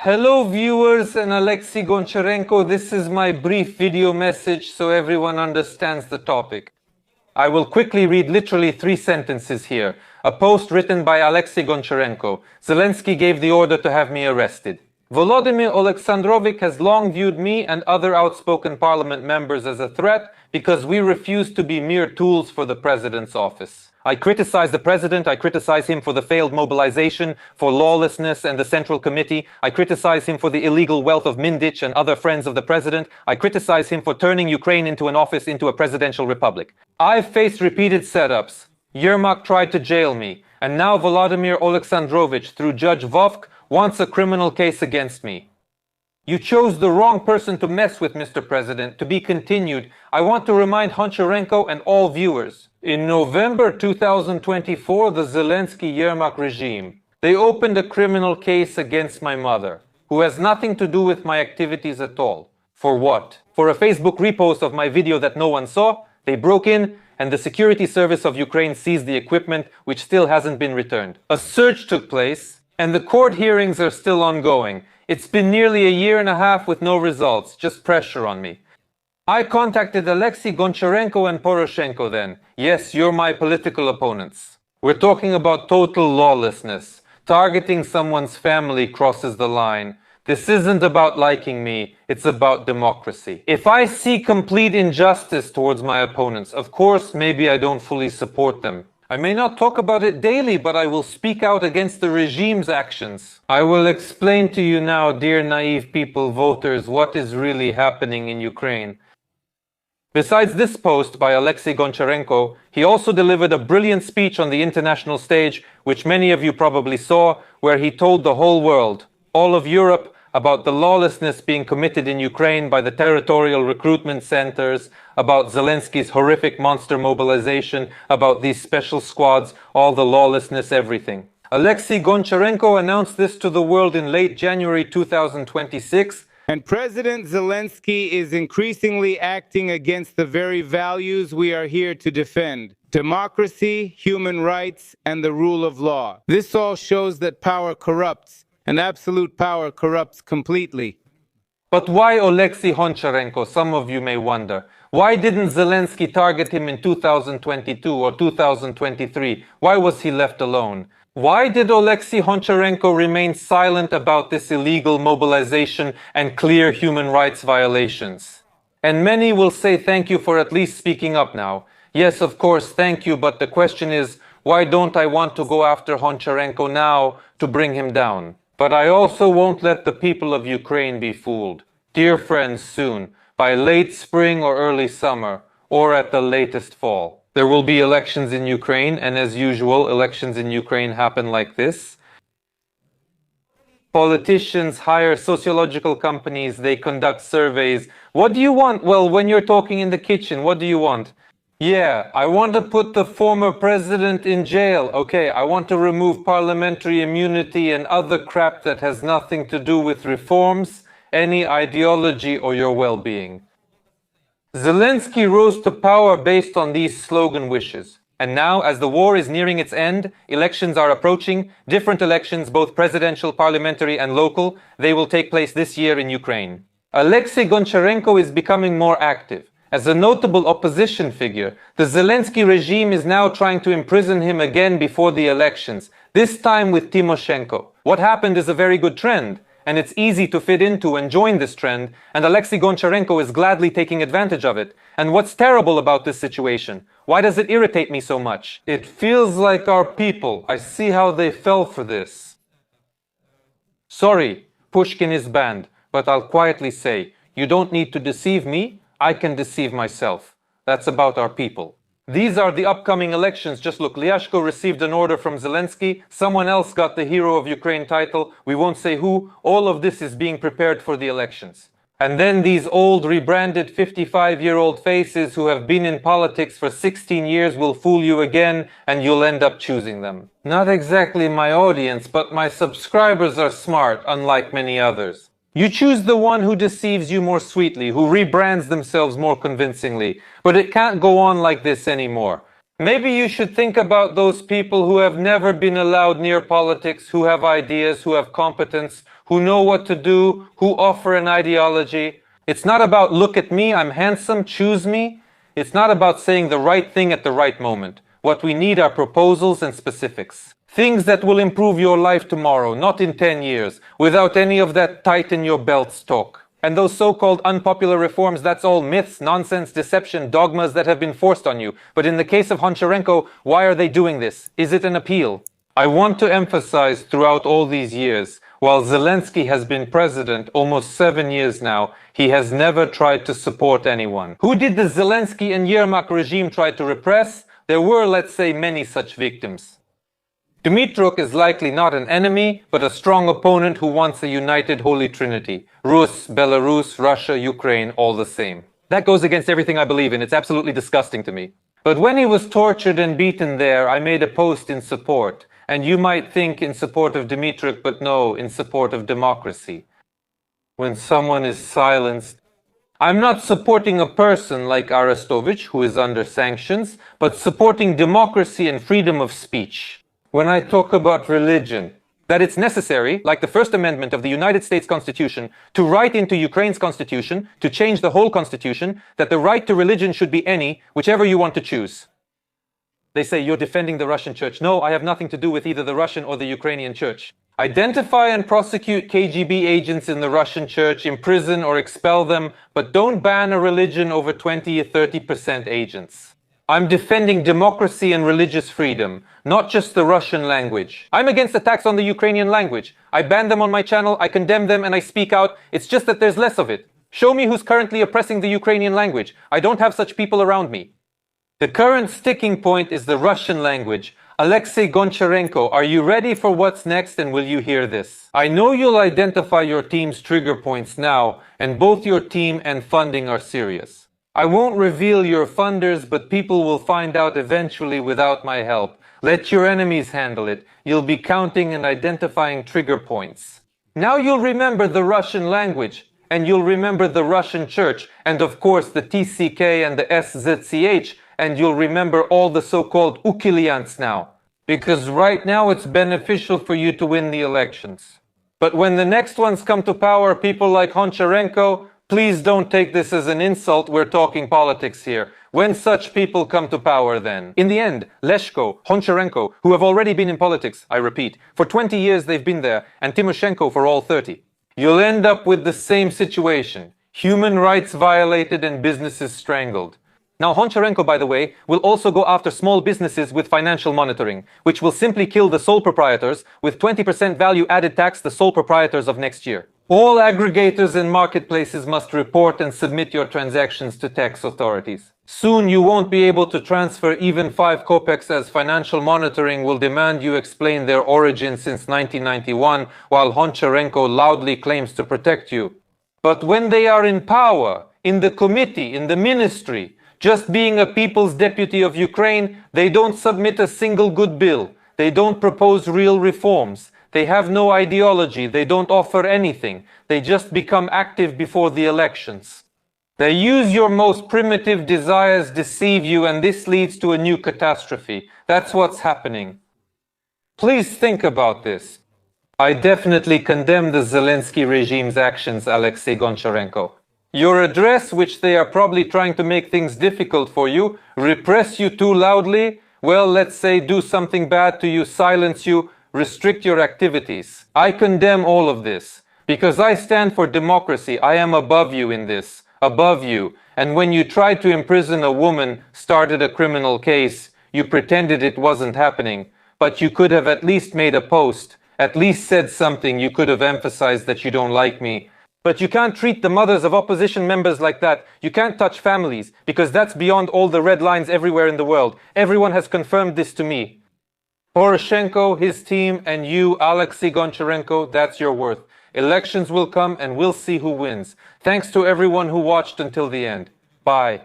Hello viewers and Alexey Goncharenko, this is my brief video message so everyone understands the topic. I will quickly read literally 3 sentences here. A post written by Alexey Goncharenko. Zelensky gave the order to have me arrested. Volodymyr Alexandrovich has long viewed me and other outspoken parliament members as a threat because we refuse to be mere tools for the president's office. I criticize the president, I criticize him for the failed mobilization, for lawlessness and the Central Committee. I criticize him for the illegal wealth of Mindich and other friends of the president. I criticize him for turning Ukraine into a presidential republic. I've faced repeated setups. Yermak tried to jail me, and now Volodymyr Alexandrovich, through Judge Vovk, wants a criminal case against me. You chose the wrong person to mess with, Mr. President. To be continued, I want to remind Goncharenko and all viewers. In November 2024, the Zelensky-Yermak regime, they opened a criminal case against my mother, who has nothing to do with my activities at all. For what? For a Facebook repost of my video that no one saw, they broke in, and the security service of Ukraine seized the equipment, which still hasn't been returned. A search took place, and the court hearings are still ongoing. It's been nearly a year and a half with no results, just pressure on me. I contacted Alexey Goncharenko and Poroshenko then. Yes, you're my political opponents. We're talking about total lawlessness. Targeting someone's family crosses the line. This isn't about liking me, it's about democracy. If I see complete injustice towards my opponents, of course, maybe I don't fully support them. I may not talk about it daily, but I will speak out against the regime's actions. I will explain to you now, dear naive people, voters, what is really happening in Ukraine. Besides this post by Alexey Goncharenko, he also delivered a brilliant speech on the international stage, which many of you probably saw, where he told the whole world, all of Europe, about the lawlessness being committed in Ukraine by the territorial recruitment centers, about Zelensky's horrific monster mobilization, about these special squads, all the lawlessness, everything. Alexey Goncharenko announced this to the world in late January 2026. And President Zelensky is increasingly acting against the very values we are here to defend. Democracy, human rights, and the rule of law. This all shows that power corrupts. And absolute power corrupts completely. But why Alexey Goncharenko, some of you may wonder. Why didn't Zelensky target him in 2022 or 2023? Why was he left alone? Why did Alexey Goncharenko remain silent about this illegal mobilization and clear human rights violations? And many will say thank you for at least speaking up now. Yes, of course, thank you, but the question is, why don't I want to go after Goncharenko now to bring him down? But I also won't let the people of Ukraine be fooled. Dear friends, soon, by late spring or early summer, or at the latest fall, there will be elections in Ukraine, and as usual, elections in Ukraine happen like this. Politicians hire sociological companies, they conduct surveys. What do you want? Well, when you're talking in the kitchen, what do you want? Yeah, I want to put the former president in jail. Okay, I want to remove parliamentary immunity and other crap that has nothing to do with reforms, any ideology, or your well-being. Zelensky rose to power based on these slogan wishes. And now, as the war is nearing its end, elections are approaching, different elections, both presidential, parliamentary, and local, they will take place this year in Ukraine. Alexey Goncharenko is becoming more active. As a notable opposition figure, the Zelensky regime is now trying to imprison him again before the elections, this time with Tymoshenko. What happened is a very good trend, and it's easy to fit into and join this trend, and Alexey Goncharenko is gladly taking advantage of it. And what's terrible about this situation? Why does it irritate me so much? It feels like our people. I see how they fell for this. Sorry, Pushkin is banned, but I'll quietly say, you don't need to deceive me. I can deceive myself. That's about our people. These are the upcoming elections. Just look, Lyashko received an order from Zelensky. Someone else got the Hero of Ukraine title. We won't say who. All of this is being prepared for the elections. And then these old, rebranded 55-year-old faces who have been in politics for 16 years will fool you again, and you'll end up choosing them. Not exactly my audience, but my subscribers are smart, unlike many others. You choose the one who deceives you more sweetly, who rebrands themselves more convincingly. But it can't go on like this anymore. Maybe you should think about those people who have never been allowed near politics, who have ideas, who have competence, who know what to do, who offer an ideology. It's not about look at me, I'm handsome, choose me. It's not about saying the right thing at the right moment. What we need are proposals and specifics. Things that will improve your life tomorrow, not in 10 years, without any of that tighten your belts talk. And those so-called unpopular reforms, that's all myths, nonsense, deception, dogmas that have been forced on you. But in the case of Goncharenko, why are they doing this? Is it an appeal? I want to emphasize throughout all these years, while Zelensky has been president almost 7 years now, he has never tried to support anyone. Who did the Zelensky and Yermak regime try to repress? There were, let's say, many such victims. Dmytruk is likely not an enemy, but a strong opponent who wants a united Holy Trinity. Rus, Belarus, Russia, Ukraine, all the same. That goes against everything I believe in. It's absolutely disgusting to me. But when he was tortured and beaten there, I made a post in support. And you might think in support of Dmytruk, but no, in support of democracy. When someone is silenced, I'm not supporting a person like Arestovich, who is under sanctions, but supporting democracy and freedom of speech. When I talk about religion, that it's necessary, like the First Amendment of the United States Constitution, to write into Ukraine's constitution, to change the whole constitution, that the right to religion should be any, whichever you want to choose. They say, you're defending the Russian church. No, I have nothing to do with either the Russian or the Ukrainian church. Identify and prosecute KGB agents in the Russian church, imprison or expel them, but don't ban a religion over 20 or 30% agents. I'm defending democracy and religious freedom, not just the Russian language. I'm against attacks on the Ukrainian language. I ban them on my channel, I condemn them, and I speak out. It's just that there's less of it. Show me who's currently oppressing the Ukrainian language. I don't have such people around me. The current sticking point is the Russian language. Alexey, Goncharenko, are you ready for what's next, and will you hear this? I know you'll identify your team's trigger points now, and both your team and funding are serious. I won't reveal your funders, but people will find out eventually without my help. Let your enemies handle it. You'll be counting and identifying trigger points. Now you'll remember the Russian language, and you'll remember the Russian church, and of course the TCK and the SZCH, and you'll remember all the so-called Ukiliants now. Because right now it's beneficial for you to win the elections. But when the next ones come to power, people like Goncharenko, please don't take this as an insult, we're talking politics here. When such people come to power then? In the end, Leshko, Goncharenko, who have already been in politics, I repeat, for 20 years they've been there, and Timoshenko for all 30. You'll end up with the same situation. Human rights violated and businesses strangled. Now Goncharenko, by the way, will also go after small businesses with financial monitoring, which will simply kill the sole proprietors with 20% value added tax, the sole proprietors of next year. All aggregators and marketplaces must report and submit your transactions to tax authorities. Soon you won't be able to transfer even 5 kopecks, as financial monitoring will demand you explain their origin since 1991, while Goncharenko loudly claims to protect you. But when they are in power, in the committee, in the ministry, just being a people's deputy of Ukraine, they don't submit a single good bill. They don't propose real reforms. They have no ideology. They don't offer anything. They just become active before the elections. They use your most primitive desires, deceive you, and this leads to a new catastrophe. That's what's happening. Please think about this. I definitely condemn the Zelensky regime's actions, Alexey Goncharenko. Your address, which they are probably trying to make things difficult for you, repress you too loudly, well, let's say do something bad to you, silence you, restrict your activities. I condemn all of this, because I stand for democracy. I am above you in this, above you. And when you tried to imprison a woman, started a criminal case, you pretended it wasn't happening, but you could have at least made a post, at least said something. You could have emphasized that you don't like me. But you can't treat the mothers of opposition members like that. You can't touch families, because that's beyond all the red lines everywhere in the world. Everyone has confirmed this to me. Poroshenko, his team, and you, Alexey Goncharenko, that's your worth. Elections will come and we'll see who wins. Thanks to everyone who watched until the end. Bye.